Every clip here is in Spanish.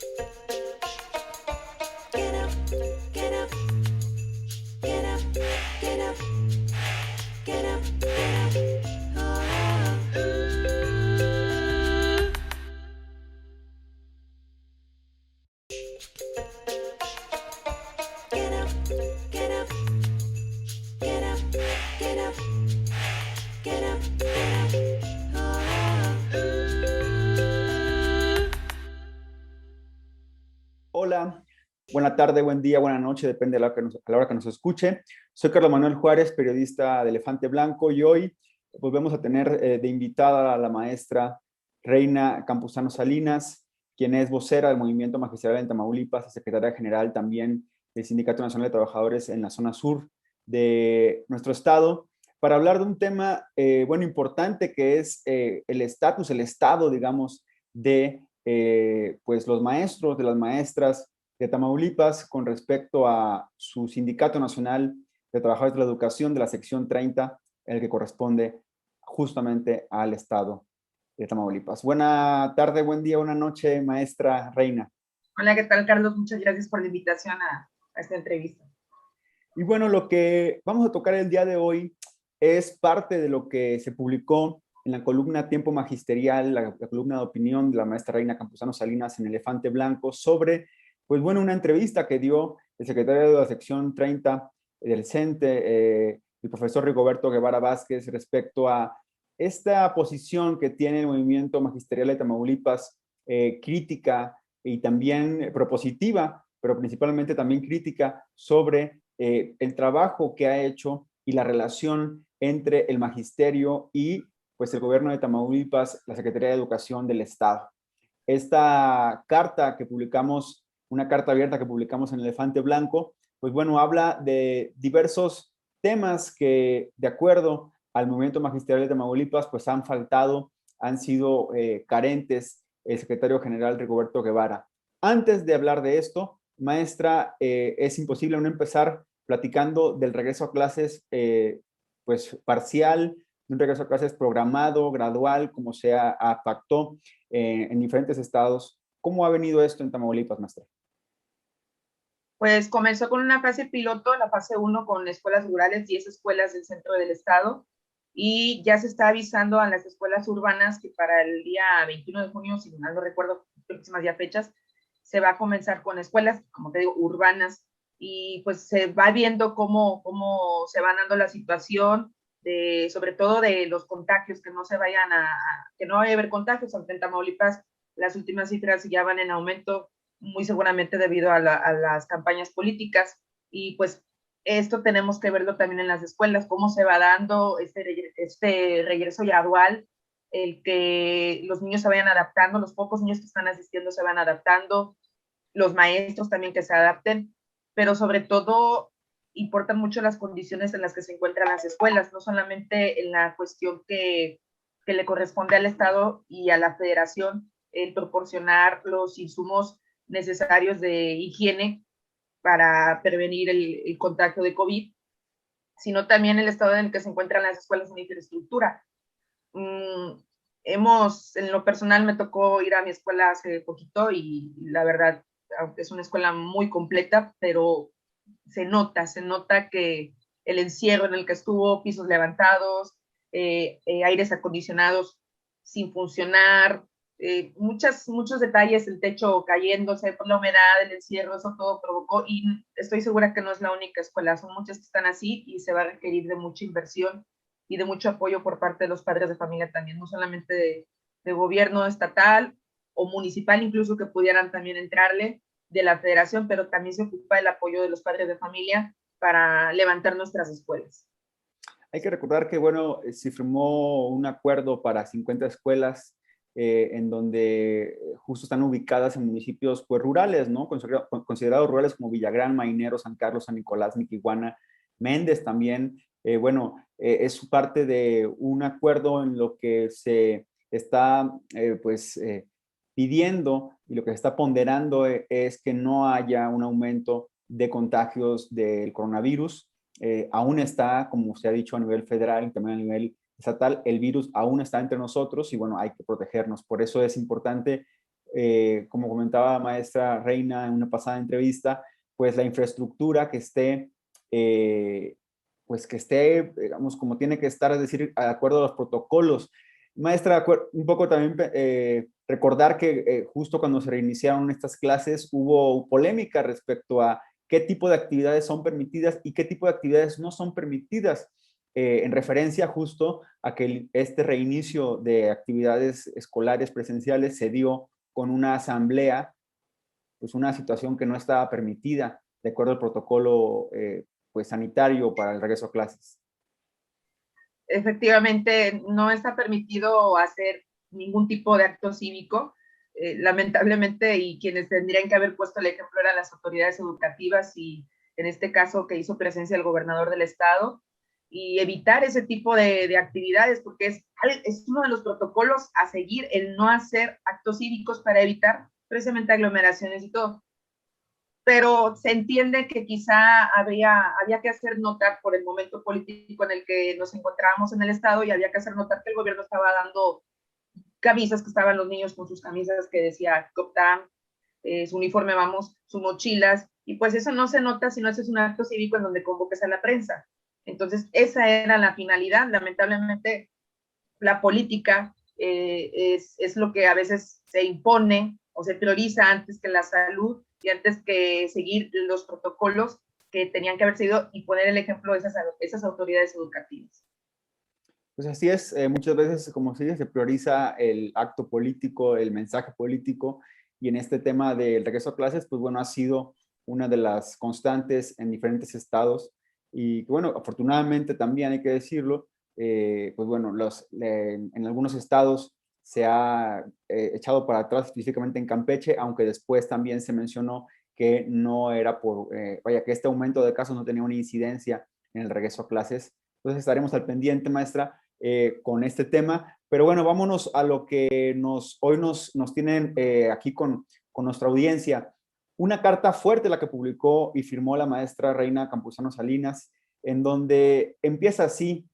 Get up, get up, get up, get up, get up, get up. Oh. Get up, get up, get up, get up, get up, get up. Oh. Hola, buena tarde, buen día, buena noche, depende de a la hora que nos escuche. Soy Carlos Manuel Juárez, periodista de Elefante Blanco, y hoy pues vamos a tener de invitada a la maestra Reina Campuzano Salinas, quien es vocera del Movimiento Magisterial en Tamaulipas y secretaria general también del Sindicato Nacional de Trabajadores en la zona sur de nuestro estado, para hablar de un tema, bueno, importante, que es el estatus, el estado, digamos, de pues los maestros, de las maestras de Tamaulipas con respecto a su Sindicato Nacional de Trabajadores de la Educación de la sección 30, el que corresponde justamente al estado de Tamaulipas. Buena tarde, buen día, buena noche, maestra Reina. Hola, ¿qué tal, Carlos? Muchas gracias por la invitación a esta entrevista. Y bueno, lo que vamos a tocar el día de hoy es parte de lo que se publicó en la columna Tiempo Magisterial, la columna de opinión de la maestra Reina Campuzano Salinas en Elefante Blanco, sobre, pues bueno, una entrevista que dio el secretario de la sección 30 del CENTE, el profesor Rigoberto Guevara Vázquez, respecto a esta posición que tiene el movimiento magisterial de Tamaulipas, crítica y también propositiva, pero principalmente también crítica sobre el trabajo que ha hecho y la relación entre el magisterio y pues el gobierno de Tamaulipas, la Secretaría de Educación del Estado. Esta carta que publicamos, una carta abierta que publicamos en Elefante Blanco, pues bueno, habla de diversos temas que, de acuerdo al movimiento magisterial de Tamaulipas, pues han faltado, han sido carentes el secretario general Rigoberto Guevara. Antes de hablar de esto, maestra, es imposible no empezar platicando del regreso a clases pues parcial, un regreso a clases programado, gradual, como se pactó en diferentes estados. ¿Cómo ha venido esto en Tamaulipas, maestra? Pues comenzó con una fase piloto, la fase 1 con escuelas rurales, 10 escuelas del centro del estado, y ya se está avisando a las escuelas urbanas que para el día 21 de junio, si mal no recuerdo próximas ya fechas, se va a comenzar con escuelas, como te digo, urbanas, y pues se va viendo cómo se va dando la situación, sobre todo de los contagios, que no se vayan que no vaya a haber contagios, aunque en Tamaulipas las últimas cifras ya van en aumento, muy seguramente debido a las campañas políticas, y pues esto tenemos que verlo también en las escuelas, cómo se va dando este regreso gradual, el que los niños se vayan adaptando, los pocos niños que están asistiendo se van adaptando, los maestros también que se adapten, pero sobre todo importan mucho las condiciones en las que se encuentran las escuelas, no solamente en la cuestión que le corresponde al Estado y a la Federación el proporcionar los insumos necesarios de higiene para prevenir el contagio de COVID, sino también el estado en el que se encuentran las escuelas en infraestructura. En lo personal me tocó ir a mi escuela hace poquito y la verdad, aunque es una escuela muy completa, pero se nota que el encierro en el que estuvo, pisos levantados, aires acondicionados sin funcionar, muchos detalles, el techo cayéndose por la humedad, el encierro, eso todo provocó, y estoy segura que no es la única escuela, son muchas que están así y se va a requerir de mucha inversión y de mucho apoyo por parte de los padres de familia también, no solamente de gobierno estatal o municipal, incluso que pudieran también entrarle, de la federación, pero también se ocupa el apoyo de los padres de familia para levantar nuestras escuelas. Hay que recordar que, bueno, se firmó un acuerdo para 50 escuelas en donde justo están ubicadas en municipios pues, rurales, ¿no? Considerados rurales como Villagrán, Mainero, San Carlos, San Nicolás, Miquihuana, Méndez también. Es parte de un acuerdo en lo que se está pidiendo y lo que se está ponderando es que no haya un aumento de contagios del coronavirus. Aún está, como se ha dicho a nivel federal y también a nivel estatal, el virus aún está entre nosotros y bueno, hay que protegernos. Por eso es importante como comentaba la maestra Reina en una pasada entrevista, pues la infraestructura que esté, pues que esté, digamos, como tiene que estar, es decir, de acuerdo a los protocolos. Maestra, un poco también recordar que justo cuando se reiniciaron estas clases hubo polémica respecto a qué tipo de actividades son permitidas y qué tipo de actividades no son permitidas, en referencia justo a que este reinicio de actividades escolares presenciales se dio con una asamblea, pues una situación que no estaba permitida de acuerdo al protocolo pues sanitario para el regreso a clases. Efectivamente, no está permitido hacer ningún tipo de acto cívico, lamentablemente, y quienes tendrían que haber puesto el ejemplo eran las autoridades educativas y en este caso que hizo presencia el gobernador del estado, y evitar ese tipo de actividades, porque es uno de los protocolos a seguir, el no hacer actos cívicos para evitar precisamente aglomeraciones y todo. Pero se entiende que quizá había que hacer notar por el momento político en el que nos encontrábamos en el estado, y había que hacer notar que el gobierno estaba dando camisas, que estaban los niños con sus camisas que decía COPTAM, su uniforme vamos, sus mochilas, y pues eso no se nota si no haces un acto cívico en donde convoques a la prensa. Entonces esa era la finalidad. Lamentablemente la política es lo que a veces se impone o se prioriza antes que la salud y antes que seguir los protocolos que tenían que haber seguido y poner el ejemplo de esas autoridades educativas. Pues así es, muchas veces, como se dice, se prioriza el acto político, el mensaje político, y en este tema del regreso a clases, pues bueno, ha sido una de las constantes en diferentes estados, y bueno, afortunadamente también hay que decirlo, pues bueno, en algunos estados se ha echado para atrás, específicamente en Campeche, aunque después también se mencionó que no era vaya, que este aumento de casos no tenía una incidencia en el regreso a clases. Entonces estaremos al pendiente, maestra, con este tema. Pero bueno, vámonos a lo que hoy nos tienen aquí con nuestra audiencia. Una carta fuerte la que publicó y firmó la maestra Reina Campuzano Salinas, en donde empieza así,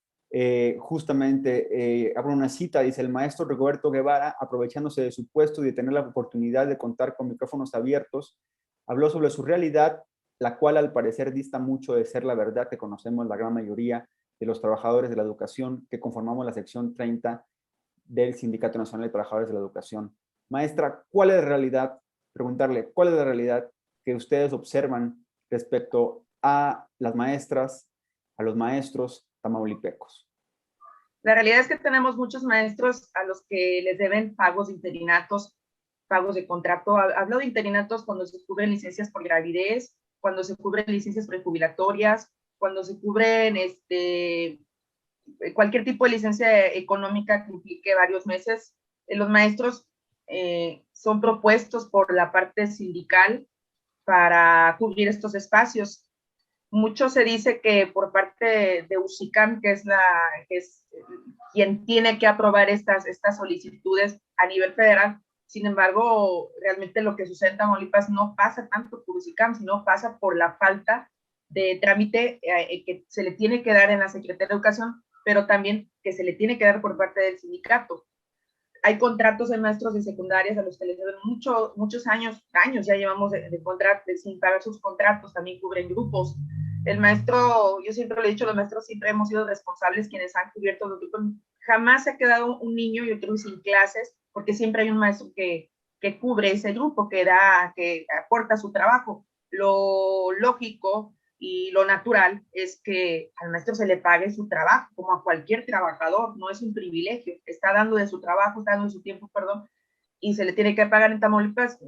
justamente, abro una cita, dice: el maestro Rigoberto Guevara, aprovechándose de su puesto y de tener la oportunidad de contar con micrófonos abiertos, habló sobre su realidad, la cual al parecer dista mucho de ser la verdad que conocemos la gran mayoría de los trabajadores de la educación que conformamos la sección 30 del Sindicato Nacional de Trabajadores de la Educación. Maestra, ¿cuál es la realidad? Preguntarle, ¿cuál es la realidad que ustedes observan respecto a las maestras, a los maestros tamaulipecos? La realidad es que tenemos muchos maestros a los que les deben pagos de interinatos, pagos de contrato. Hablo de interinatos cuando se cubren licencias por gravidez, cuando se cubren licencias prejubilatorias, cuando se cubren cualquier tipo de licencia económica que implique varios meses. Los maestros son propuestos por la parte sindical para cubrir estos espacios. Mucho se dice que por parte de USICAM, que es quien tiene que aprobar estas solicitudes a nivel federal. Sin embargo, realmente lo que sucede en Tamaulipas no pasa tanto por USICAM, sino pasa por la falta de trámite que se le tiene que dar en la Secretaría de Educación, pero también que se le tiene que dar por parte del sindicato. Hay contratos de maestros de secundarias a los que les deben muchos años ya llevamos de contrato, sin pagar sus contratos, también cubren grupos. El maestro, yo siempre le he dicho, los maestros siempre hemos sido responsables quienes han cubierto los grupos. Jamás se ha quedado un niño y otro sin clases, porque siempre hay un maestro que cubre ese grupo, que aporta su trabajo. Lo lógico y lo natural es que al maestro se le pague su trabajo, como a cualquier trabajador, no es un privilegio, está dando de su trabajo, está dando de su tiempo, perdón, y se le tiene que pagar. En Tamaulipas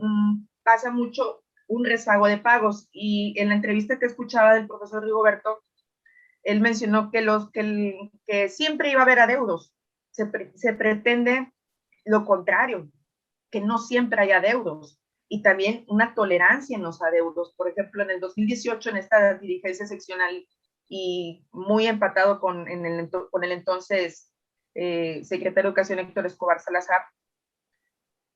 pasa mucho un rezago de pagos, y en la entrevista que escuchaba del profesor Rigoberto, él mencionó que siempre iba a haber adeudos. Se pretende lo contrario, que no siempre hay adeudos, y también una tolerancia en los adeudos. Por ejemplo, en el 2018, en esta dirigencia seccional, y muy empatado con el entonces secretario de Educación, Héctor Escobar Salazar,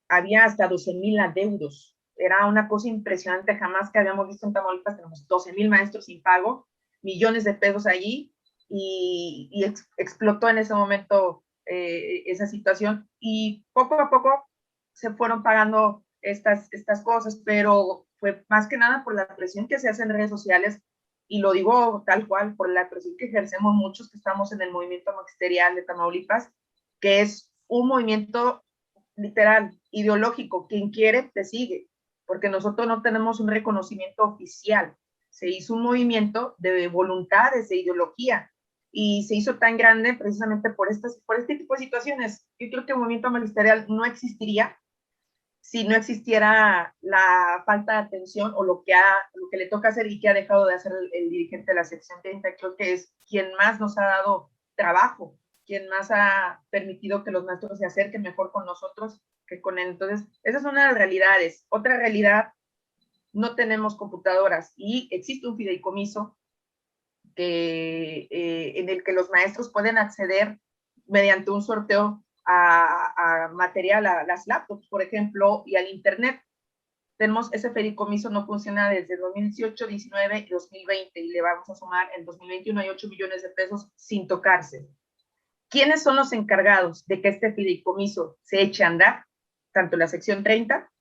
había hasta 12,000 adeudos. Era una cosa impresionante, jamás que habíamos visto en Tamaulipas. Tenemos 12,000 maestros sin pago, millones de pesos allí, y explotó en ese momento esa situación, y poco a poco se fueron pagando estas cosas, pero fue más que nada por la presión que se hace en redes sociales, y lo digo tal cual, por la presión que ejercemos muchos que estamos en el movimiento magisterial de Tamaulipas, que es un movimiento literal, ideológico. Quien quiere te sigue, porque nosotros no tenemos un reconocimiento oficial. Se hizo un movimiento de voluntades, de ideología, y se hizo tan grande precisamente por este tipo de situaciones. Yo creo que el movimiento magisterial no existiría si no existiera la falta de atención o lo que le toca hacer y que ha dejado de hacer el dirigente de la sección 30. Creo que es quien más nos ha dado trabajo, quien más ha permitido que los maestros se acerquen mejor con nosotros que con él. Entonces, esa es una de las realidades. Otra realidad, no tenemos computadoras y existe un fideicomiso en el que los maestros pueden acceder mediante un sorteo a material, a las laptops, por ejemplo, y al internet. Tenemos ese fideicomiso, no funciona desde 2018, 19 y 2020, y le vamos a sumar en 2021 hay 8 millones de pesos sin tocarse. ¿Quiénes son los encargados de que este fideicomiso se eche a andar? Tanto la sección 30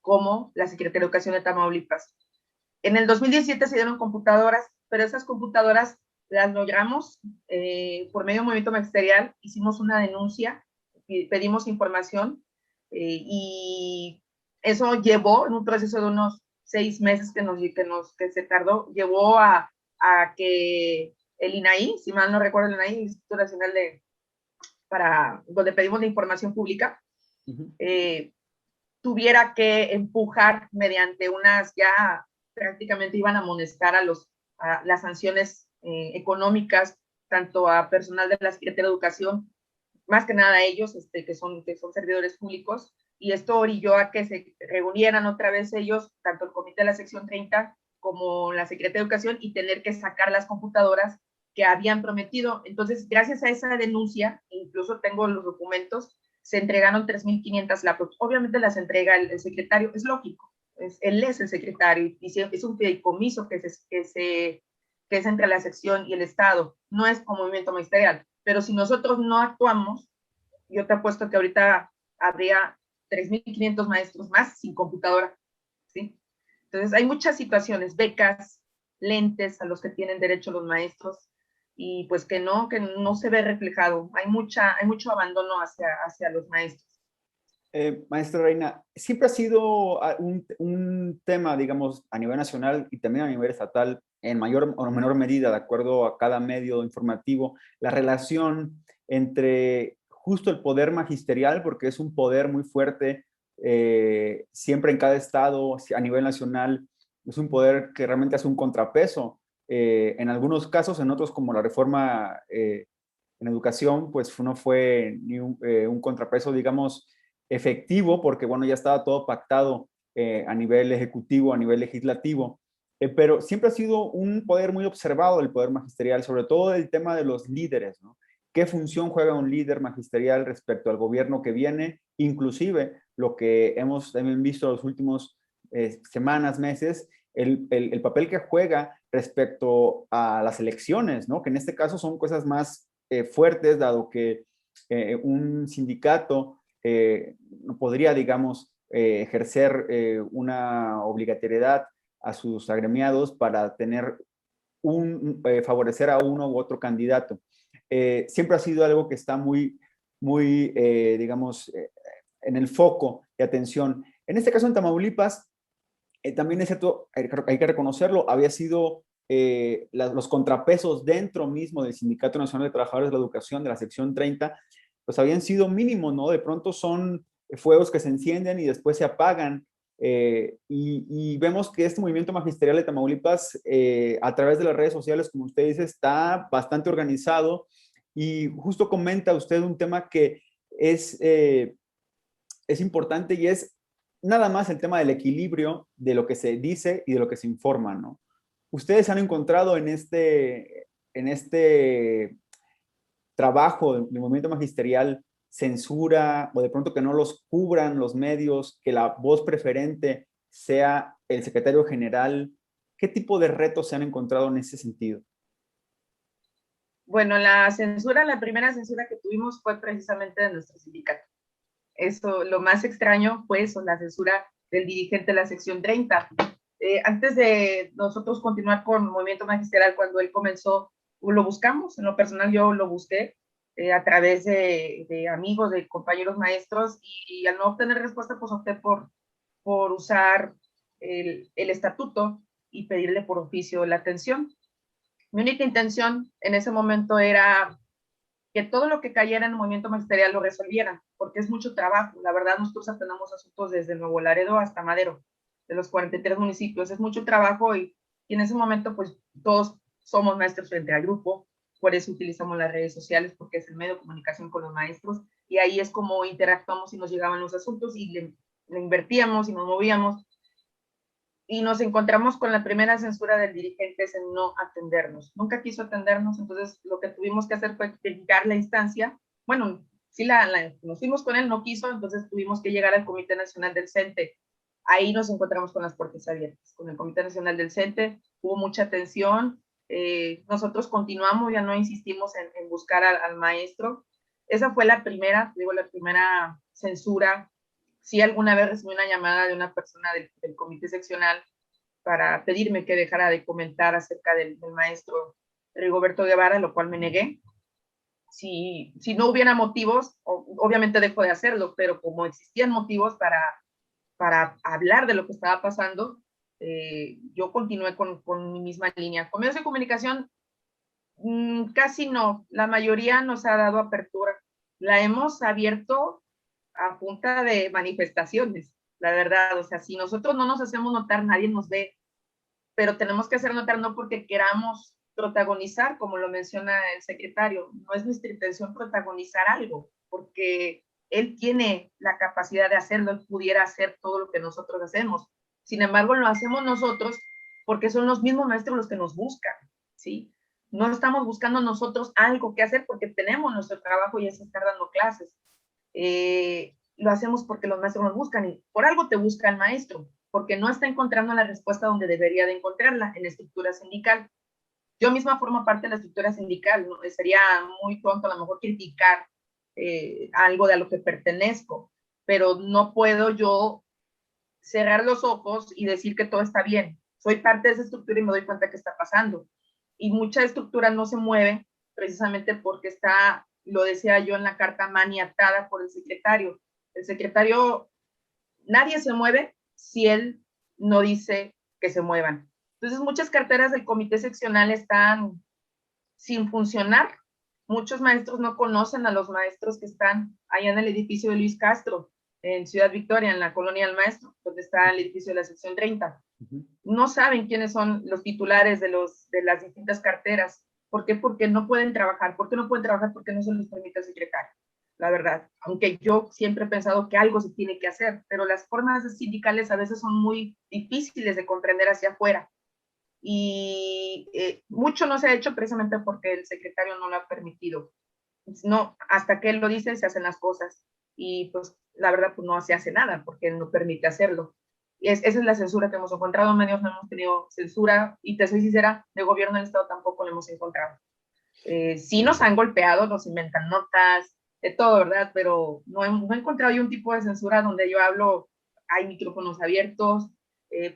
como la Secretaría de Educación de Tamaulipas. En el 2017 se dieron computadoras, pero esas computadoras las logramos por medio del movimiento magisterial, hicimos una denuncia, pedimos información, y eso llevó, en un proceso de unos 6 meses que se tardó, llevó a que el INAI, si mal no recuerdo el INAI, el Instituto Nacional donde pedimos la información pública, tuviera que empujar mediante ya prácticamente iban a amonestar a las sanciones económicas, tanto a personal de la Secretaría de Educación, más que nada a ellos, que son servidores públicos, y esto orilló a que se reunieran otra vez ellos, tanto el comité de la sección 30 como la Secretaría de Educación, y tener que sacar las computadoras que habían prometido. Entonces, gracias a esa denuncia, incluso tengo los documentos, se entregaron 3,500 laptops. Obviamente las entrega el secretario, es lógico, él es el secretario, y es un fideicomiso que es entre la sección y el Estado, no es como movimiento magisterial. Pero si nosotros no actuamos, yo te apuesto que ahorita habría 3,500 maestros más sin computadora, ¿sí? Entonces hay muchas situaciones, becas, lentes a los que tienen derecho los maestros, y pues que no se ve reflejado. Hay mucho abandono hacia los maestros. Maestra Reina, siempre ha sido un tema, digamos, a nivel nacional y también a nivel estatal, en mayor o menor medida, de acuerdo a cada medio informativo, la relación entre justo el poder magisterial, porque es un poder muy fuerte, siempre en cada estado, a nivel nacional, es un poder que realmente hace un contrapeso. En algunos casos, en otros como la reforma en educación, pues no fue ni un contrapeso, digamos, efectivo, porque bueno, ya estaba todo pactado a nivel ejecutivo, a nivel legislativo, pero siempre ha sido un poder muy observado el poder magisterial, sobre todo el tema de los líderes, ¿no? ¿Qué función juega un líder magisterial respecto al gobierno que viene? Inclusive lo que hemos también visto en los últimos semanas, meses, el papel que juega respecto a las elecciones, ¿no? Que en este caso son cosas más fuertes, dado que un sindicato no podría, digamos, ejercer una obligatoriedad a sus agremiados para favorecer a uno u otro candidato. Siempre ha sido algo que está muy, digamos, en el foco de atención. En este caso, en Tamaulipas, también es cierto, hay que reconocerlo, había sido los contrapesos dentro mismo del Sindicato Nacional de Trabajadores de la Educación, de la sección 30, pues habían sido mínimos, ¿no? De pronto son fuegos que se encienden y después se apagan. Y vemos que este movimiento magisterial de Tamaulipas, a través de las redes sociales, como usted dice, está bastante organizado, y justo comenta usted un tema que es importante, y es nada más el tema del equilibrio de lo que se dice y de lo que se informa, ¿no? Ustedes han encontrado en este trabajo del movimiento magisterial censura, o de pronto que no los cubran los medios, que la voz preferente sea el secretario general? ¿Qué tipo de retos se han encontrado en ese sentido? Bueno, la primera censura que tuvimos fue precisamente de nuestro sindicato. Eso, lo más extraño fue eso, la censura del dirigente de la sección 30. Antes de nosotros continuar con el movimiento magisterial, cuando él comenzó, lo buscamos, en lo personal yo lo busqué a través de amigos, de compañeros maestros, y al no obtener respuesta, pues opté por usar el estatuto y pedirle por oficio la atención. Mi única intención en ese momento era que todo lo que cayera en el movimiento magisterial lo resolvieran, porque es mucho trabajo. La verdad, nosotros atendemos asuntos desde Nuevo Laredo hasta Madero, de los 43 municipios. Es mucho trabajo y en ese momento, pues, todos somos maestros frente al grupo, por eso utilizamos las redes sociales, porque es el medio de comunicación con los maestros, y ahí es como interactuamos y nos llegaban los asuntos y le invertíamos y nos movíamos. Y nos encontramos con la primera censura del dirigente en no atendernos. Nunca quiso atendernos, entonces lo que tuvimos que hacer fue llegar la instancia. Bueno, sí nos fuimos con él, no quiso, entonces tuvimos que llegar al Comité Nacional del CENTE. Ahí nos encontramos con las puertas abiertas. Con el Comité Nacional del CENTE hubo mucha atención. Nosotros continuamos, ya no insistimos en buscar al maestro. Esa fue la primera censura. Sí, alguna vez recibí una llamada de una persona del comité seccional para pedirme que dejara de comentar acerca del maestro Rigoberto Guevara, lo cual me negué. Si no hubiera motivos, obviamente dejo de hacerlo, pero como existían motivos para hablar de lo que estaba pasando, yo continué con mi misma línea. Con medios de comunicación, casi no. La mayoría nos ha dado apertura. La hemos abierto a punta de manifestaciones, la verdad. O sea, si nosotros no nos hacemos notar, nadie nos ve, pero tenemos que hacer notar no porque queramos protagonizar, como lo menciona el secretario, no es nuestra intención protagonizar algo, porque él tiene la capacidad de hacerlo, él pudiera hacer todo lo que nosotros hacemos. Sin embargo, lo hacemos nosotros porque son los mismos maestros los que nos buscan, ¿sí? No estamos buscando nosotros algo que hacer porque tenemos nuestro trabajo y es estar dando clases. Lo hacemos porque los maestros nos buscan y por algo te busca el maestro, porque no está encontrando la respuesta donde debería de encontrarla, en la estructura sindical. Yo misma formo parte de la estructura sindical, ¿no? Sería muy tonto a lo mejor criticar algo de a lo que pertenezco, pero no puedo yo cerrar los ojos y decir que todo está bien. Soy parte de esa estructura y me doy cuenta que está pasando. Y mucha estructura no se mueve precisamente porque está, lo decía yo en la carta, maniatada por el secretario. El secretario, nadie se mueve si él no dice que se muevan. Entonces, muchas carteras del comité seccional están sin funcionar. Muchos maestros no conocen a los maestros que están allá en el edificio de Luis Castro, en Ciudad Victoria, en la colonia del maestro, donde está el edificio de la sección 30. No saben quiénes son los titulares de las distintas carteras. ¿Por qué? Porque no pueden trabajar. ¿Por qué no pueden trabajar? Porque no se les permite el secretario, la verdad. Aunque yo siempre he pensado que algo se tiene que hacer, pero las formas sindicales a veces son muy difíciles de comprender hacia afuera. Y mucho no se ha hecho precisamente porque el secretario no lo ha permitido. No, hasta que él lo dice, se hacen las cosas. Y pues la verdad, pues no se hace nada porque él no permite hacerlo. Esa es la censura que hemos encontrado. En medios no hemos tenido censura, y te soy sincera, de gobierno del Estado tampoco lo hemos encontrado. Sí nos han golpeado, nos inventan notas, de todo, ¿verdad? Pero no he encontrado yo un tipo de censura donde yo hablo, hay micrófonos abiertos,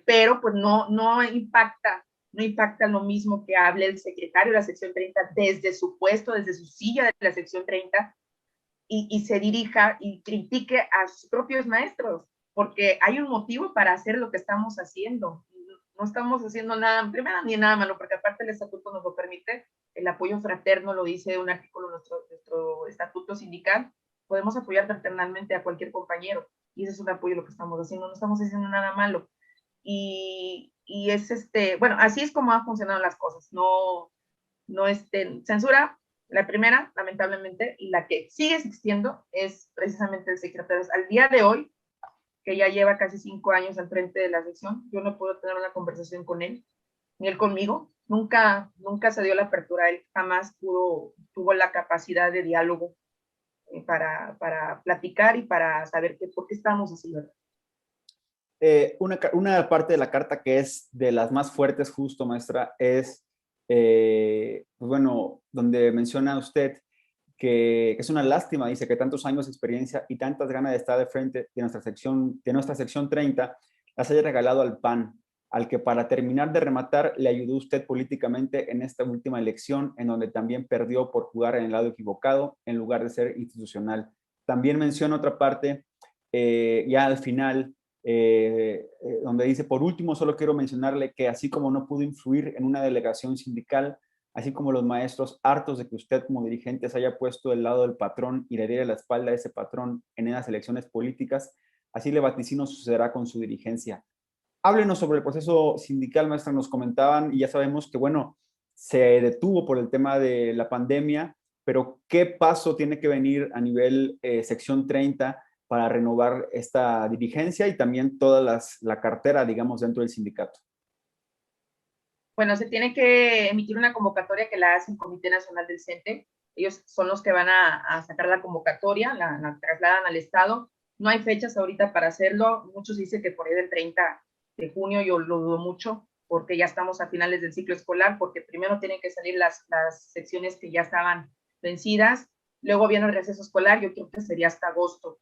pero pues no impacta lo mismo que hable el secretario de la sección 30 desde su puesto, desde su silla de la sección 30, y se dirija y critique a sus propios maestros, porque hay un motivo para hacer lo que estamos haciendo. No estamos haciendo nada, primero ni nada malo, porque aparte el estatuto nos lo permite, el apoyo fraterno lo dice un artículo de nuestro estatuto sindical, podemos apoyar fraternalmente a cualquier compañero, y ese es un apoyo lo que estamos haciendo, no estamos haciendo nada malo. Y es bueno, así es como han funcionado las cosas, no censura. La primera, lamentablemente, y la que sigue existiendo, es precisamente el secretario. Al día de hoy, que ya lleva casi 5 años al frente de la sección, yo no puedo tener una conversación con él, ni él conmigo. Nunca se dio la apertura, él jamás tuvo la capacidad de diálogo para platicar y para saber por qué estamos así, ¿verdad? Una parte de la carta que es de las más fuertes, justo, maestra, es, pues bueno, donde menciona usted que es una lástima, dice, que tantos años de experiencia y tantas ganas de estar de frente de nuestra sección 30 las haya regalado al PAN, al que para terminar de rematar le ayudó usted políticamente en esta última elección, en donde también perdió por jugar en el lado equivocado en lugar de ser institucional. También menciona otra parte, ya al final, donde dice, por último, solo quiero mencionarle que así como no pudo influir en una delegación sindical, así como los maestros hartos de que usted como dirigente se haya puesto del lado del patrón y le diera la espalda a ese patrón en esas elecciones políticas, así le vaticino sucederá con su dirigencia. Háblenos sobre el proceso sindical, maestra, nos comentaban, y ya sabemos que, bueno, se detuvo por el tema de la pandemia, pero ¿qué paso tiene que venir a nivel sección 30 para renovar esta dirigencia y también toda la cartera, digamos, dentro del sindicato? Bueno, se tiene que emitir una convocatoria que la hace el Comité Nacional del CENTE. Ellos son los que van a sacar la convocatoria, la trasladan al Estado. No hay fechas ahorita para hacerlo. Muchos dicen que por ahí del 30 de junio, yo lo dudo mucho, porque ya estamos a finales del ciclo escolar, porque primero tienen que salir las secciones que ya estaban vencidas, luego viene el receso escolar, yo creo que sería hasta agosto.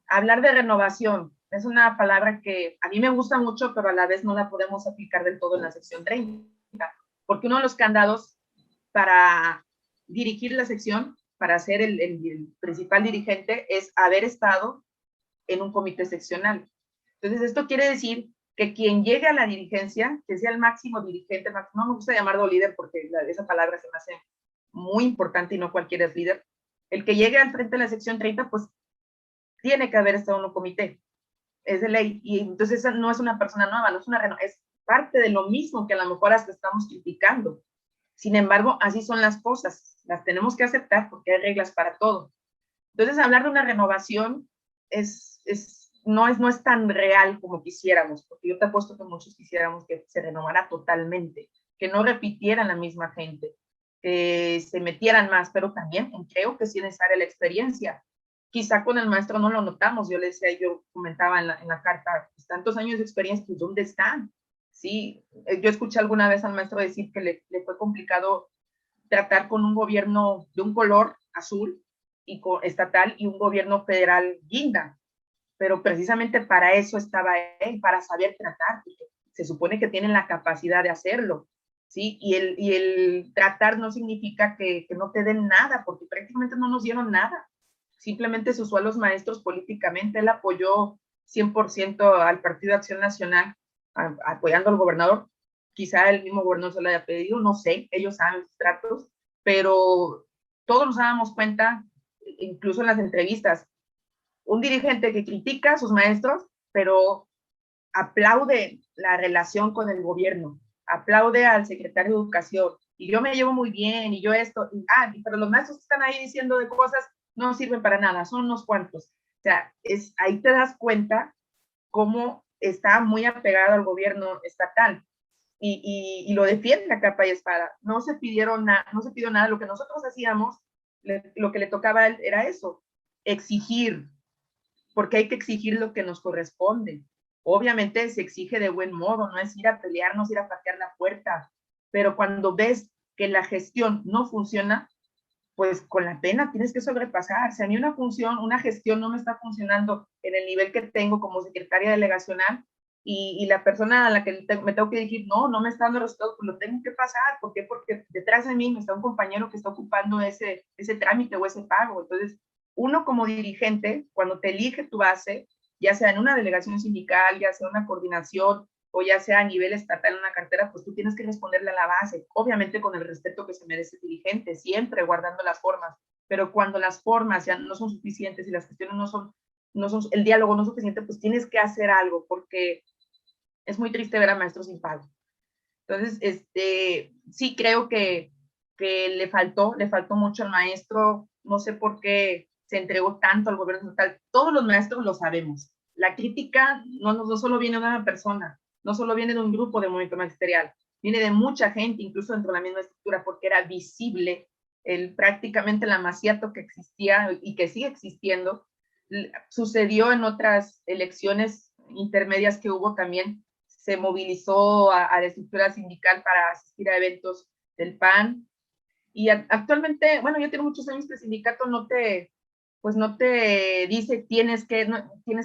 Hablar de renovación es una palabra que a mí me gusta mucho, pero a la vez no la podemos aplicar del todo en la sección 30, porque uno de los candados para dirigir la sección, para ser el principal dirigente, es haber estado en un comité seccional. Entonces, esto quiere decir que quien llegue a la dirigencia, que sea el máximo dirigente, no me gusta llamarlo líder porque esa palabra se me hace muy importante y no cualquiera es líder, el que llegue al frente de la sección 30, pues tiene que haber estado en un comité, es de ley, y entonces esa no es una persona nueva, no es es parte de lo mismo que a lo mejor hasta estamos criticando. Sin embargo, así son las cosas, las tenemos que aceptar porque hay reglas para todo. Entonces, hablar de una renovación no es tan real como quisiéramos, porque yo te apuesto que muchos quisiéramos que se renovara totalmente, que no repitieran la misma gente, que se metieran más, pero también creo que sí es necesaria la experiencia. Quizá con el maestro no lo notamos, yo comentaba en la carta, pues, tantos años de experiencia, pues ¿dónde están? Sí, yo escuché alguna vez al maestro decir que le fue complicado tratar con un gobierno de un color azul y estatal y un gobierno federal guinda, pero precisamente para eso estaba él, para saber tratar, porque se supone que tienen la capacidad de hacerlo, ¿sí? Y el tratar no significa que no te den nada, porque prácticamente no nos dieron nada, simplemente se usó a los maestros políticamente, él apoyó 100% al Partido de Acción Nacional, apoyando al gobernador, quizá el mismo gobernador se lo haya pedido, no sé, ellos saben sus tratos, pero todos nos dábamos cuenta, incluso en las entrevistas, un dirigente que critica a sus maestros, pero aplaude la relación con el gobierno, aplaude al secretario de Educación, y yo me llevo muy bien, y yo esto, pero los maestros que están ahí diciendo de cosas no sirven para nada, son unos cuantos. O sea, ahí te das cuenta cómo está muy apegado al gobierno estatal y lo defiende a capa y espada. No se pidió nada, lo que nosotros hacíamos, lo que le tocaba a él era eso, exigir, porque hay que exigir lo que nos corresponde. Obviamente se exige de buen modo, no es ir a pelearnos, ir a patear la puerta, pero cuando ves que la gestión no funciona, pues con la pena tienes que sobrepasar. Si a mí una gestión no me está funcionando en el nivel que tengo como secretaria delegacional y la persona a la que me tengo que dirigir, no me está dando resultados, pues lo tengo que pasar. ¿Por qué? Porque detrás de mí está un compañero que está ocupando ese trámite o ese pago. Entonces, uno como dirigente, cuando te elige tu base, ya sea en una delegación sindical, ya sea una coordinación, o ya sea a nivel estatal en una cartera, pues tú tienes que responderle a la base, obviamente con el respeto que se merece el dirigente, siempre guardando las formas, pero cuando las formas ya no son suficientes y las cuestiones no son el diálogo no es suficiente, pues tienes que hacer algo, porque es muy triste ver a maestros sin pago. Entonces, sí creo que le faltó mucho al maestro, no sé por qué se entregó tanto al gobierno estatal. Todos los maestros lo sabemos. La crítica no solo viene de una persona, no solo viene de un grupo de movimiento magisterial, viene de mucha gente, incluso dentro de la misma estructura, porque era visible prácticamente el amaciato que existía y que sigue existiendo. Sucedió en otras elecciones intermedias que hubo también, se movilizó a la estructura sindical para asistir a eventos del PAN. Y actualmente, bueno, ya tiene muchos años que el sindicato pues no te dice tienes que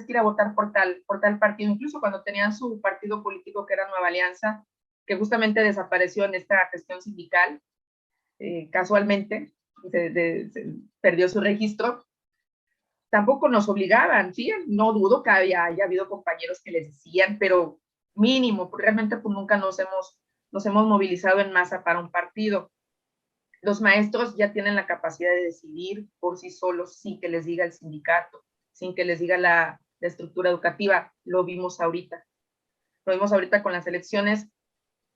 ir a votar por tal partido, incluso cuando tenían su partido político que era Nueva Alianza, que justamente desapareció en esta gestión sindical, casualmente, perdió su registro, tampoco nos obligaban, ¿sí? No dudo que haya habido compañeros que les decían, pero mínimo, porque realmente pues nunca nos hemos movilizado en masa para un partido. Los maestros ya tienen la capacidad de decidir por sí solos sin que les diga el sindicato, sin que les diga la estructura educativa. Lo vimos ahorita con las elecciones.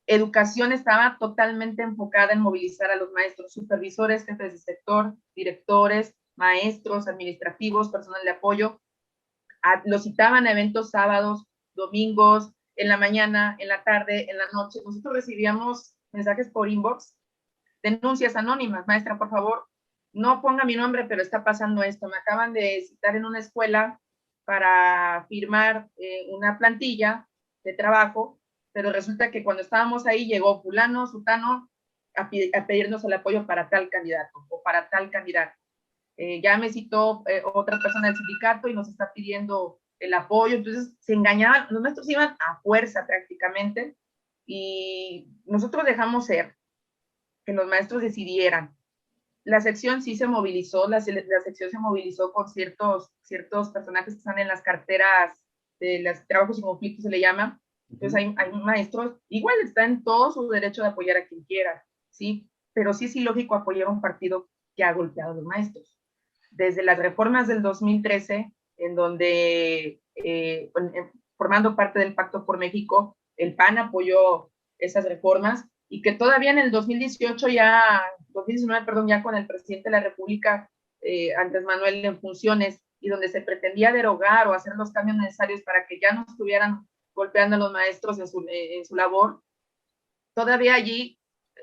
Educación estaba totalmente enfocada en movilizar a los maestros, supervisores, jefes de sector, directores, maestros, administrativos, personal de apoyo. Los citaban a eventos sábados, domingos, en la mañana, en la tarde, en la noche. Nosotros recibíamos mensajes por inbox, denuncias anónimas. Maestra, por favor, no ponga mi nombre, pero está pasando esto. Me acaban de citar en una escuela para firmar una plantilla de trabajo, pero resulta que cuando estábamos ahí llegó fulano, sutano, a pedirnos el apoyo para tal candidato o para tal candidato. Ya me citó otra persona del sindicato y nos está pidiendo el apoyo. Entonces se engañaban, los maestros iban a fuerza prácticamente, y nosotros dejamos ser que los maestros decidieran. La sección sí se movilizó, la sección se movilizó con ciertos personajes que están en las carteras de los trabajos y conflictos, se le llama. Entonces hay maestros, igual está en todo su derecho de apoyar a quien quiera, ¿sí? Pero sí es ilógico apoyar a un partido que ha golpeado a los maestros. Desde las reformas del 2013, en donde, formando parte del Pacto por México, el PAN apoyó esas reformas, y que todavía en el 2019, ya con el presidente de la República, Andrés Manuel, en funciones, y donde se pretendía derogar o hacer los cambios necesarios para que ya no estuvieran golpeando a los maestros en su labor, todavía allí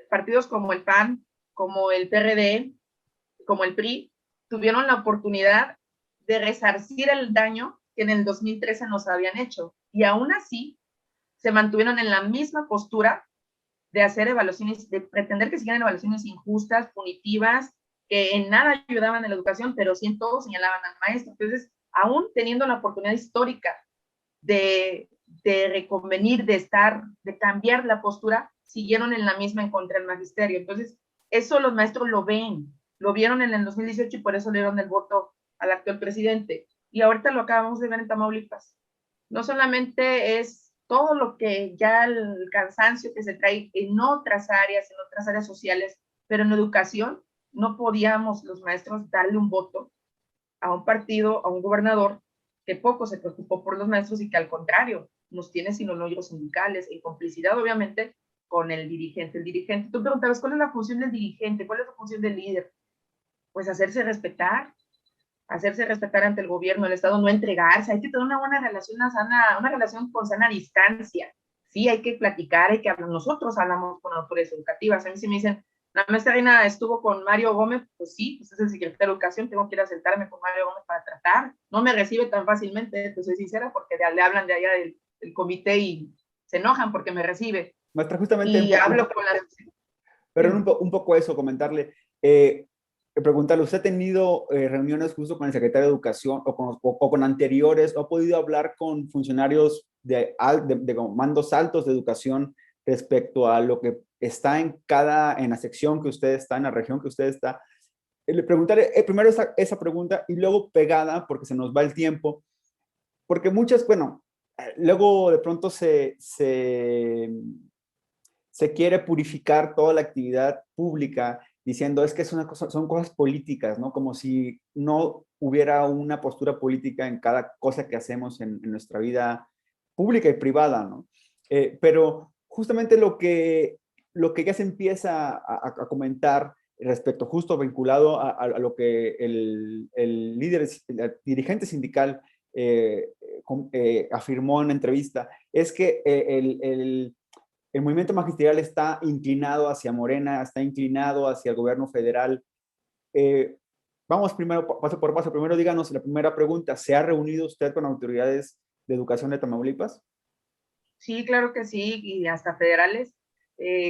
partidos como el PAN, como el PRD, como el PRI, tuvieron la oportunidad de resarcir el daño que en el 2013 nos habían hecho, y aún así se mantuvieron en la misma postura de hacer evaluaciones, de pretender que siguieran evaluaciones injustas, punitivas, que en nada ayudaban en la educación, pero sí en todo señalaban al maestro. Entonces, aún teniendo la oportunidad histórica de reconvenir, de cambiar la postura, siguieron en la misma en contra del magisterio. Entonces, eso los maestros lo vieron en el 2018, y por eso le dieron el voto al actual presidente. Y ahorita lo acabamos de ver en Tamaulipas. No solamente es todo lo que ya el cansancio que se trae en otras áreas sociales, pero en educación no podíamos los maestros darle un voto a un partido, a un gobernador que poco se preocupó por los maestros, y que al contrario nos tiene sin hoyos sindicales, en complicidad obviamente con el dirigente. El dirigente, tú preguntabas, ¿cuál es la función del dirigente? ¿Cuál es la función del líder? Pues hacerse respetar ante el gobierno, el Estado, no entregarse. Hay que tener una buena relación, una relación con sana distancia. Sí, hay que platicar, hay que hablar. Nosotros hablamos con autoridades educativas. A mí sí me dicen, la maestra Reina estuvo con Mario Gómez, pues sí, pues es el secretario de Educación, tengo que ir a sentarme con Mario Gómez para tratar. No me recibe tan fácilmente, pues soy sincera, porque le hablan de allá del comité y se enojan porque me recibe. Maestra, justamente y hablo con la... Pero un poco eso, comentarle, preguntarle, ¿usted ha tenido reuniones justo con el secretario de Educación o con anteriores, o ha podido hablar con funcionarios de mandos altos de educación respecto a lo que está en la sección que usted está, en la región que usted está? Le preguntaré primero esa pregunta, y luego pegada, porque se nos va el tiempo, porque muchas, bueno, luego de pronto se quiere purificar toda la actividad pública diciendo es que son cosas políticas, ¿no? Como si no hubiera una postura política en cada cosa que hacemos en nuestra vida pública y privada, ¿no? Pero justamente lo que ya se empieza a comentar respecto, justo vinculado a lo que el dirigente sindical afirmó en una entrevista, es que el movimiento magisterial está inclinado hacia Morena, está inclinado hacia el gobierno federal. Vamos primero, paso por paso. Primero díganos la primera pregunta. ¿Se ha reunido usted con autoridades de educación de Tamaulipas? Sí, claro que sí, y hasta federales.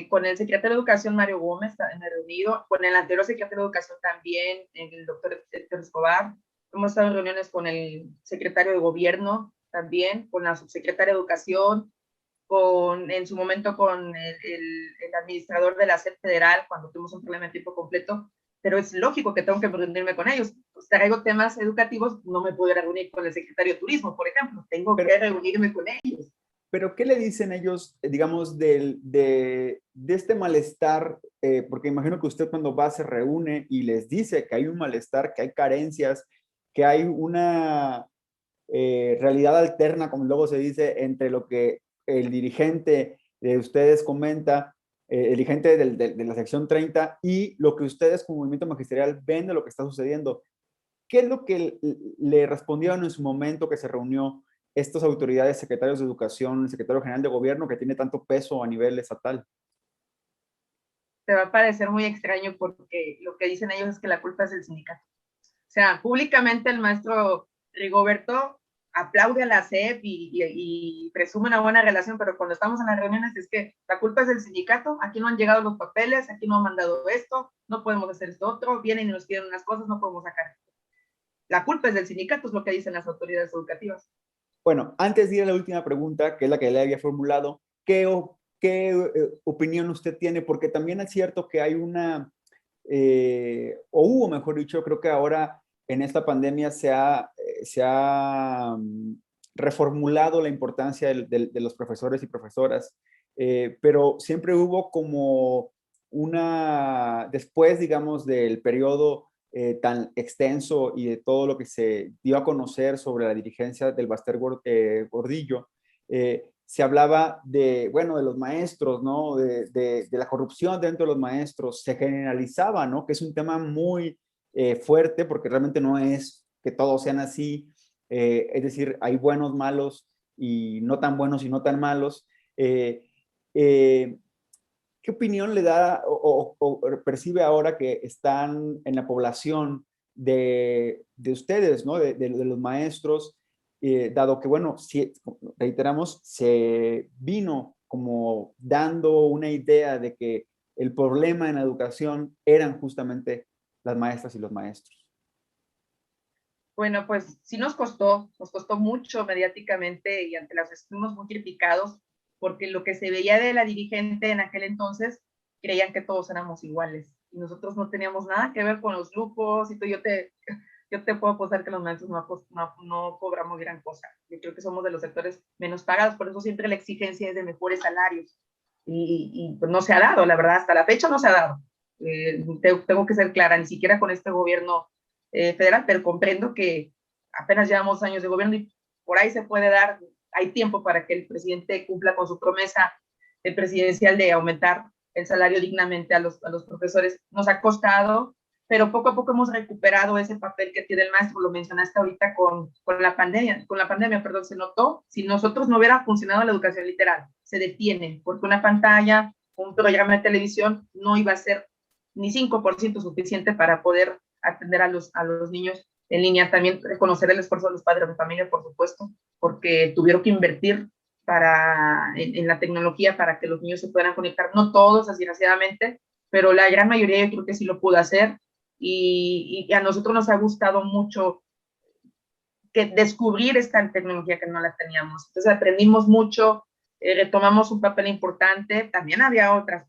Con el secretario de Educación, Mario Gómez, me he reunido, con el anterior secretario de Educación también, el doctor Héctor Escobar. Hemos estado en reuniones con el secretario de Gobierno también, con la subsecretaria de Educación, en su momento con el administrador de la SED federal, cuando tuvimos un problema de tiempo completo, pero es lógico que tengo que reunirme con ellos. Pues traigo temas educativos, no me puedo reunir con el secretario de Turismo, por ejemplo, tengo que reunirme con ellos. Pero ¿qué le dicen ellos, digamos, de este malestar? Porque imagino que usted cuando va se reúne y les dice que hay un malestar, que hay carencias, que hay una realidad alterna, como luego se dice, entre lo que el dirigente de ustedes comenta, el dirigente de la sección 30 y lo que ustedes como movimiento magisterial ven de lo que está sucediendo. ¿Qué es lo que le respondieron en su momento que se reunió estas autoridades, secretarios de Educación, el secretario general de Gobierno, que tiene tanto peso a nivel estatal? Te va a parecer muy extraño porque lo que dicen ellos es que la culpa es del sindicato. O sea, públicamente el maestro Rigoberto aplaude a la SEP y presume una buena relación, pero cuando estamos en las reuniones es que la culpa es del sindicato, aquí no han llegado los papeles, aquí no han mandado esto, no podemos hacer esto otro, vienen y nos piden unas cosas, no podemos sacar. La culpa es del sindicato, es lo que dicen las autoridades educativas. Bueno, antes de ir a la última pregunta, que es la que le había formulado, ¿qué opinión usted tiene? Porque también es cierto que hay o hubo, mejor dicho, creo que ahora en esta pandemia se ha reformulado la importancia de los profesores y profesoras, pero siempre hubo como después, digamos, del periodo tan extenso y de todo lo que se dio a conocer sobre la dirigencia del Baster Gordillo, se hablaba bueno, de los maestros, ¿no? De la corrupción dentro de los maestros, se generalizaba, ¿no? Que es un tema muy fuerte porque realmente no es que todos sean así, es decir, hay buenos, malos y no tan buenos y no tan malos. ¿Qué opinión le da o percibe ahora que están en la población de ustedes, ¿no? De los maestros, dado que, bueno, si, reiteramos, se vino como dando una idea de que el problema en la educación eran justamente las maestras y los maestros? Bueno, pues sí nos costó mucho mediáticamente y ante las estuvimos muy criticados porque lo que se veía de la dirigente en aquel entonces creían que todos éramos iguales y nosotros no teníamos nada que ver con los grupos y todo. Yo te puedo apostar que los maestros no cobramos gran cosa. Yo creo que somos de los sectores menos pagados, por eso siempre la exigencia es de mejores salarios y pues no se ha dado, la verdad, hasta la fecha no se ha dado. Tengo que ser clara, ni siquiera con este gobierno federal, pero comprendo que apenas llevamos años de gobierno y por ahí se puede dar, hay tiempo para que el presidente cumpla con su promesa presidencial de aumentar el salario dignamente a los profesores. Nos ha costado, pero poco a poco hemos recuperado ese papel que tiene el maestro. Lo mencionaste ahorita con la pandemia, perdón, se notó. Si nosotros no hubiera funcionado la educación literal, se detiene, porque una pantalla, un programa de televisión no iba a ser ni 5% suficiente para poder atender a los niños en línea. También reconocer el esfuerzo de los padres de familia, por supuesto, porque tuvieron que invertir en la tecnología para que los niños se puedan conectar. No todos, desgraciadamente, pero la gran mayoría yo creo que sí lo pudo hacer. Y a nosotros nos ha gustado mucho descubrir esta tecnología que no la teníamos. Entonces aprendimos mucho, retomamos un papel importante. También había otro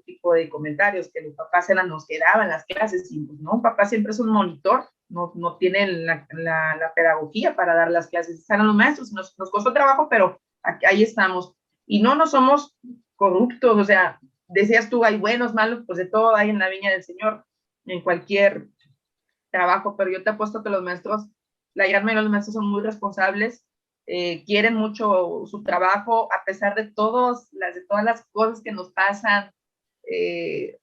tipo de comentarios, que los papás nos quedaban las clases, y pues, no, un papá siempre es un monitor, no tiene la pedagogía para dar las clases, eran los maestros, nos costó trabajo, pero ahí estamos. Y no somos corruptos, o sea, decías tú, hay buenos, malos, pues de todo hay en la viña del Señor, en cualquier trabajo, pero yo te apuesto que los maestros, la gran mayoría de los maestros son muy responsables, quieren mucho su trabajo, a pesar de todas las cosas que nos pasan.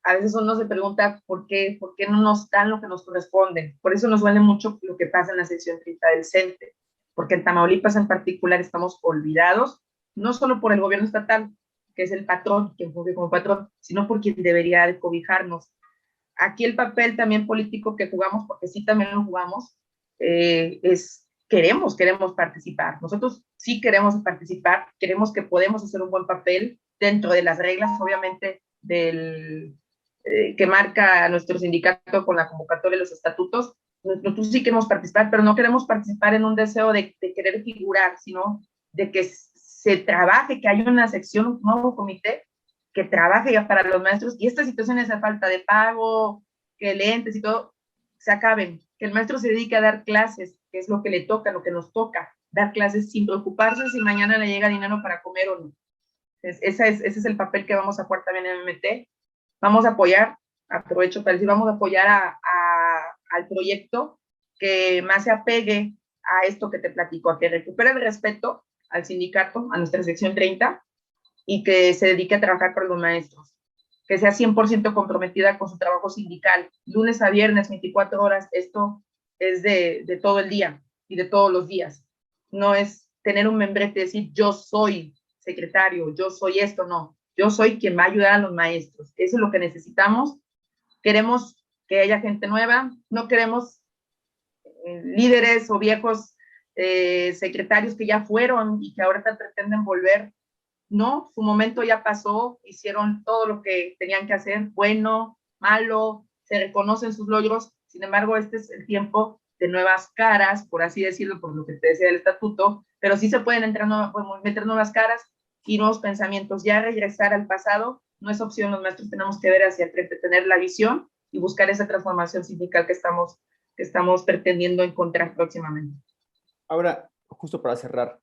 A veces uno se pregunta por qué no nos dan lo que nos corresponde. Por eso nos duele mucho lo que pasa en la sección 30 del CENTE, porque en Tamaulipas en particular estamos olvidados, no solo por el gobierno estatal, que es el patrón, quien funge como patrón, sino por quien debería de cobijarnos. Aquí el papel también político que jugamos, porque sí también lo jugamos, es queremos participar. Nosotros sí queremos participar, queremos que podemos hacer un buen papel, dentro de las reglas, obviamente, que marca nuestro sindicato con la convocatoria de los estatutos. Nosotros sí queremos participar, pero no queremos participar en un deseo de querer figurar, sino de que se trabaje, que haya una sección, un nuevo comité que trabaje ya para los maestros, y estas situaciones de falta de pago, que lentes y todo, se acaben, que el maestro se dedique a dar clases, que es lo que le toca, lo que nos toca, dar clases sin preocuparse si mañana le llega dinero para comer o no. Ese es el papel que vamos a jugar también en MMT. Vamos a apoyar, aprovecho para decir, vamos a apoyar al proyecto que más se apegue a esto que te platico, a que recupere el respeto al sindicato, a nuestra sección 30, y que se dedique a trabajar por los maestros, que sea 100% comprometida con su trabajo sindical, lunes a viernes, 24 horas. Esto es de todo el día y de todos los días. No es tener un membrete y decir, yo soy secretario, yo soy esto, no. Yo soy quien va a ayudar a los maestros. Eso es lo que necesitamos. Queremos que haya gente nueva, no queremos líderes o viejos secretarios que ya fueron y que ahora pretenden volver. No, su momento ya pasó, hicieron todo lo que tenían que hacer, bueno, malo, se reconocen sus logros. Sin embargo, este es el tiempo de nuevas caras, por así decirlo, por lo que te decía el estatuto, pero sí se pueden meter nuevas caras y nuevos pensamientos. Ya regresar al pasado no es opción. Los maestros tenemos que ver hacia el frente, tener la visión y buscar esa transformación sindical que estamos pretendiendo encontrar próximamente. Ahora, justo para cerrar,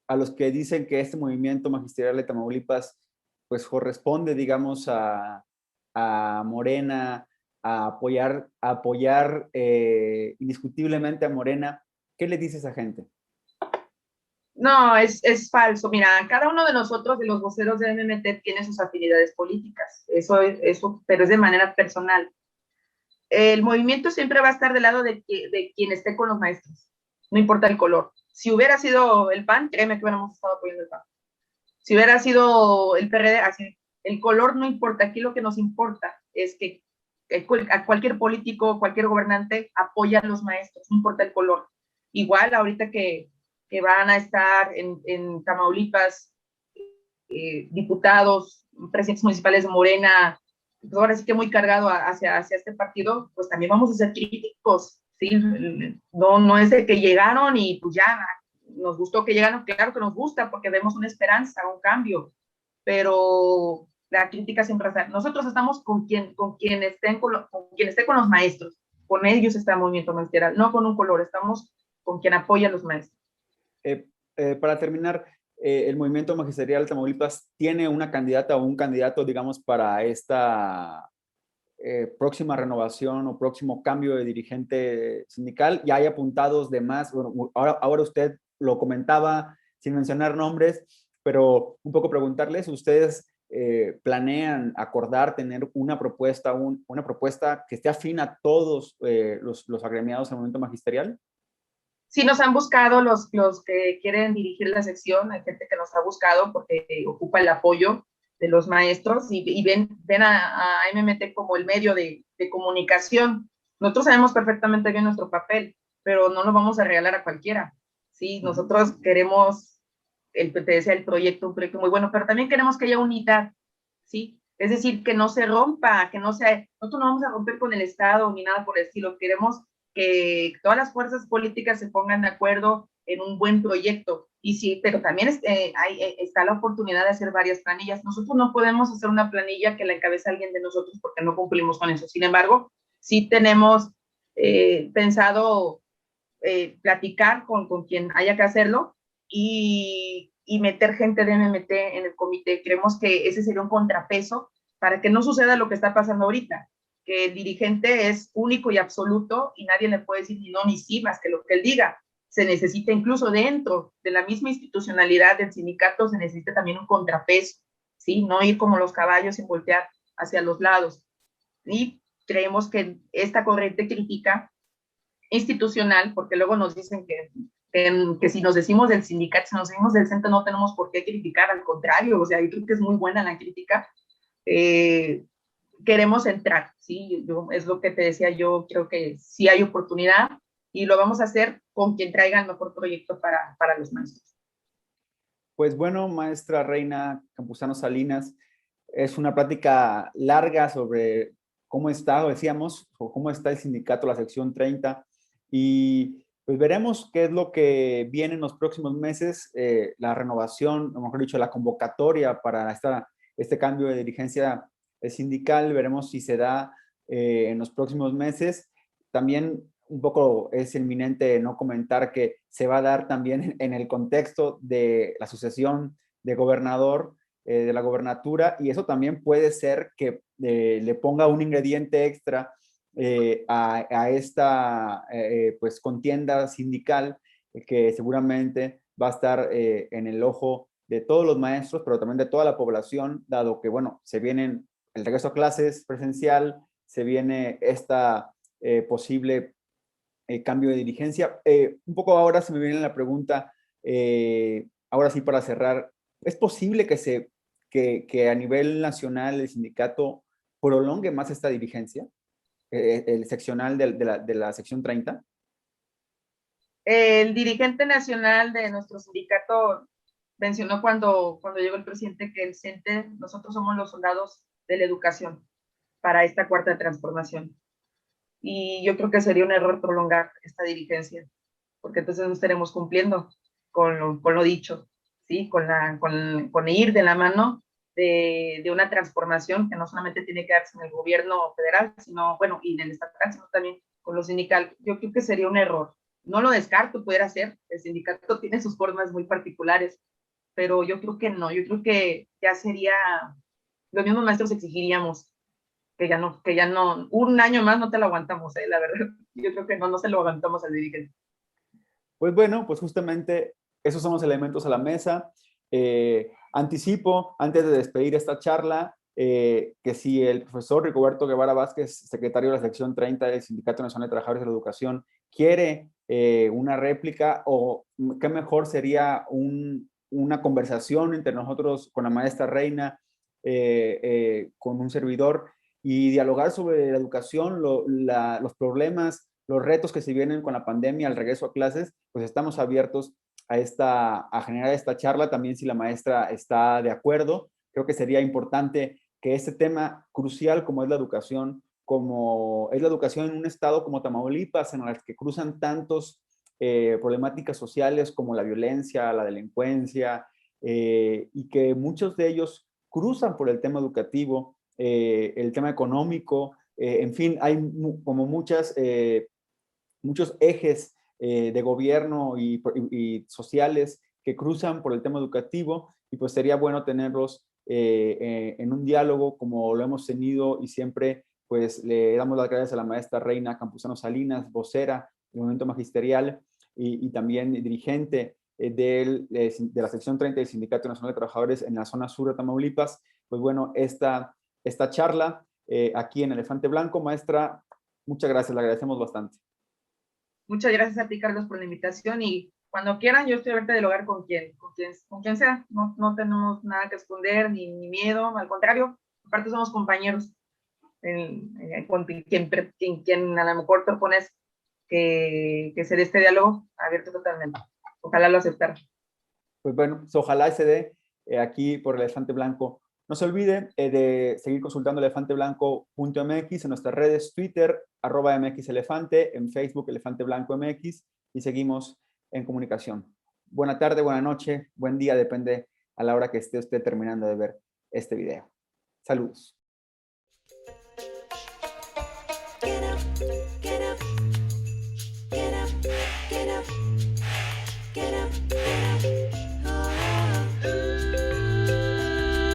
a los que dicen que este movimiento magisterial de Tamaulipas pues corresponde, digamos, a Morena, a apoyar indiscutiblemente a Morena, ¿qué le dice a esa gente? No, es falso. Mira, cada uno de nosotros, de los voceros de MMT, tiene sus afinidades políticas. Eso, pero es de manera personal. El movimiento siempre va a estar del lado de quien esté con los maestros, no importa el color. Si hubiera sido el PAN, créeme que hubiéramos estado apoyando el PAN. Si hubiera sido el PRD, así, el color no importa. Aquí lo que nos importa es que a cualquier político, cualquier gobernante apoya a los maestros, no importa el color. Igual ahorita que van a estar en Tamaulipas diputados, presidentes municipales de Morena, pues ahora sí que muy cargado hacia este partido, pues también vamos a ser críticos, ¿sí? No es de que llegaron y pues ya nos gustó que llegaron, claro que nos gusta porque vemos una esperanza, un cambio, pero la crítica siempre está. Nosotros estamos con quien esté con los maestros, con ellos está el movimiento magisterial, no con un color, estamos con quien apoya a los maestros. Para terminar, el movimiento magisterial Tamaulipas tiene una candidata o un candidato, digamos, para esta próxima renovación o próximo cambio de dirigente sindical. Ya hay apuntados de más. Bueno, ahora usted lo comentaba sin mencionar nombres, pero un poco preguntarles, ¿ustedes planean acordar, tener una propuesta que esté afín a todos los agremiados al movimiento magisterial? Sí, nos han buscado los que quieren dirigir la sección, hay gente que nos ha buscado porque ocupa el apoyo de los maestros y ven a MMT como el medio de comunicación. Nosotros sabemos perfectamente bien nuestro papel, pero no lo vamos a regalar a cualquiera. Sí, nosotros queremos, te decía, un proyecto muy bueno, pero también queremos que haya unidad, ¿sí? Es decir, que no se rompa, nosotros no vamos a romper con el Estado ni nada por el estilo, queremos que todas las fuerzas políticas se pongan de acuerdo en un buen proyecto. Y sí, pero también está la oportunidad de hacer varias planillas. Nosotros no podemos hacer una planilla que la encabeza alguien de nosotros porque no cumplimos con eso. Sin embargo, sí tenemos pensado platicar con quien haya que hacerlo y meter gente de MMT en el comité. Creemos que ese sería un contrapeso para que no suceda lo que está pasando ahorita, que el dirigente es único y absoluto y nadie le puede decir ni no ni sí más que lo que él diga. Se necesita incluso dentro de la misma institucionalidad del sindicato, se necesita también un contrapeso, ¿sí? No ir como los caballos sin voltear hacia los lados. Y creemos que esta corriente crítica institucional, porque luego nos dicen que si nos decimos del sindicato, si nos decimos del centro, no tenemos por qué criticar, al contrario, o sea, yo creo que es muy buena la crítica. Queremos entrar, ¿sí? Es lo que te decía, yo creo que sí hay oportunidad y lo vamos a hacer con quien traiga el mejor proyecto para los maestros. Pues bueno, maestra Reina Campuzano Salinas, es una plática larga sobre cómo está, decíamos, o cómo está el sindicato, la sección 30, y pues veremos qué es lo que viene en los próximos meses, la renovación, o mejor dicho, la convocatoria para este cambio de dirigencia sindical, veremos si se da en los próximos meses. También un poco es inminente no comentar que se va a dar también en el contexto de la sucesión de gobernador, de la gobernatura, y eso también puede ser que le ponga un ingrediente extra a esta pues contienda sindical que seguramente va a estar en el ojo de todos los maestros, pero también de toda la población, dado que, bueno, se vienen el regreso a clases presencial, se viene esta posible cambio de dirigencia. Un poco ahora se me viene la pregunta, ahora sí para cerrar, ¿es posible que a nivel nacional el sindicato prolongue más esta dirigencia, el seccional de la sección 30? El dirigente nacional de nuestro sindicato mencionó cuando llegó el presidente que el CENTE, nosotros somos los soldados de la educación para esta cuarta transformación. Y yo creo que sería un error prolongar esta dirigencia, porque entonces no estaremos cumpliendo con lo dicho, ¿sí? Con ir de la mano de una transformación que no solamente tiene que darse en el gobierno federal, sino, bueno, y en el estatal, sino también con lo sindical. Yo creo que sería un error. No lo descarto, pudiera ser. El sindicato tiene sus formas muy particulares, pero yo creo que no. Yo creo que ya sería, los mismos maestros exigiríamos que ya no, un año más no te lo aguantamos, la verdad. Yo creo que no se lo aguantamos al dirigente. Pues bueno, pues justamente esos son los elementos a la mesa. Anticipo, antes de despedir esta charla, que si el profesor Rigoberto Guevara Vázquez, secretario de la sección 30 del Sindicato Nacional de Trabajadores de la Educación, quiere una réplica, o qué mejor sería una conversación entre nosotros con la maestra Reina, con un servidor, y dialogar sobre la educación, los problemas, los retos que se vienen con la pandemia, al regreso a clases, pues estamos abiertos a generar esta charla, también si la maestra está de acuerdo. Creo que sería importante que este tema crucial como es la educación, en un estado como Tamaulipas, en el que cruzan tantos problemáticas sociales como la violencia, la delincuencia, y que muchos de ellos cruzan por el tema educativo, el tema económico, en fin, hay como muchos ejes de gobierno y sociales que cruzan por el tema educativo, y pues sería bueno tenerlos en un diálogo como lo hemos tenido, y siempre pues le damos las gracias a la maestra Reina Campuzano Salinas, vocera del movimiento magisterial y también dirigente de la sección 30 del Sindicato Nacional de Trabajadores en la zona sur de Tamaulipas. Pues bueno, esta charla aquí en Elefante Blanco, maestra, muchas gracias, le agradecemos bastante. Muchas gracias a ti, Carlos, por la invitación, y cuando quieran, yo estoy abierta a dialogar con quien sea. No tenemos nada que esconder ni miedo, al contrario, aparte somos compañeros. Con quien a lo mejor propones que se dé este diálogo, abierto totalmente. Ojalá lo aceptaran. Pues bueno, ojalá se dé aquí por Elefante Blanco. No se olvide de seguir consultando elefanteblanco.mx en nuestras redes, Twitter, @mxelefante, en Facebook, Elefante Blanco MX, y seguimos en comunicación. Buena tarde, buena noche, buen día, depende a la hora que esté usted terminando de ver este video. Saludos. Get up.